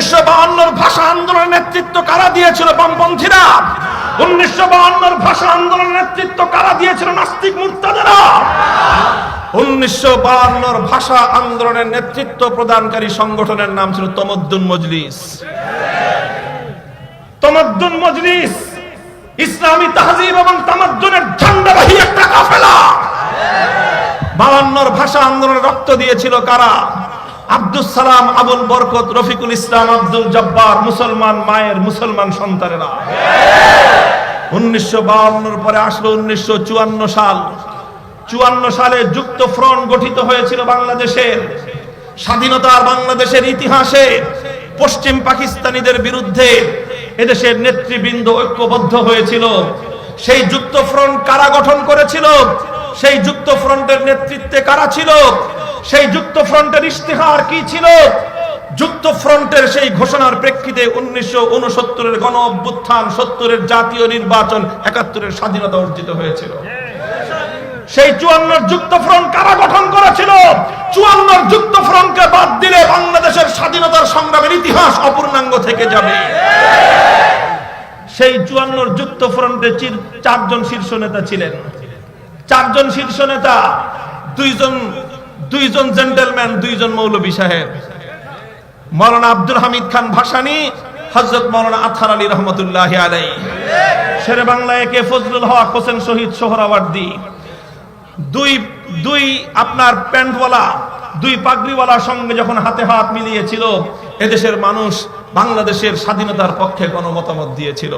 1952 ভাষা আন্দোলনের নেতৃত্ব কারা দিয়েছিল? বামপন্থীরা। 1952 ভাষা আন্দোলনের নেতৃত্ব কারা দিয়েছিল? নাস্তিক মুরতাদেরা। 1952 ভাষা আন্দোলনের নেতৃত্ব প্রদানকারী সংগঠনের নাম ছিল তমদ্দুন মজলিস। তমদ্দুন মজলিস ইসলামী তাহজিব এবং তামাদ্দুনের ঝান্ডাবাহী একটা কাফেলা। 52 ভাষা আন্দোলনে রক্ত দিয়েছিল কারা? আব্দুল সালাম, আবুল বরকত, রফিকুল ইসলাম, আব্দুল জব্বার, মুসলমান মায়ের মুসলমান সন্তানেরা। 1952 পরে আসলো 1954 সাল। 54 সালে যুক্ত ফ্রন্ট গঠিত হয়েছিল বাংলাদেশের। স্বাধীনতার বাংলাদেশের ইতিহাসে পশ্চিম পাকিস্তানিদের বিরুদ্ধে এদেশের নেতৃবৃন্দ ঐক্যবদ্ধ হয়েছিল। সেই যুক্ত ফ্রন্ট কারা গঠন করেছিল? সেই যুক্ত ফ্রন্টের নেতৃত্বে কারা ছিল? সেই যুক্ত ফ্রন্টের ইশতেহার কি ছিল? যুক্ত ফ্রন্টের সেই ঘোষণার প্রেক্ষিতে 1969 গণ অভ্যুত্থান, 70 জাতীয় নির্বাচন, 71 স্বাধীনতা অর্জিত হয়েছিল। সেই 54 যুক্ত ফ্রন্ট কারা গঠন করেছিল? 54 যুক্ত ফ্রন্টকে বাদ দিলে বাংলাদেশের স্বাধীনতার সংগ্রামের ইতিহাস অপূর্ণাঙ্গ থেকে যাবে। সেই 54 যুক্ত ফ্রন্টে 4 জন শীর্ষ নেতা ছিলেন। 4 জন শীর্ষ নেতা, 2 জন জেন্টলম্যান, 2 জন মৌলভী সাহেব। মাওলানা আব্দুল হামিদ খান ভাসানী, হযরত মাওলানা আতহার আলী রহমতুল্লাহি আলাইহি। শেরে বাংলা একে ফজলুল হক হোসেন শহীদ সোহরাওয়ার্দী। দুই আপনার প্যান্টওয়ালা, 2 পাগড়িওয়ালার সঙ্গে যখন হাতে হাত মিলিয়েছিল, এদেশের মানুষ বাংলাদেশের স্বাধীনতার পক্ষে গণমতামত দিয়েছিল।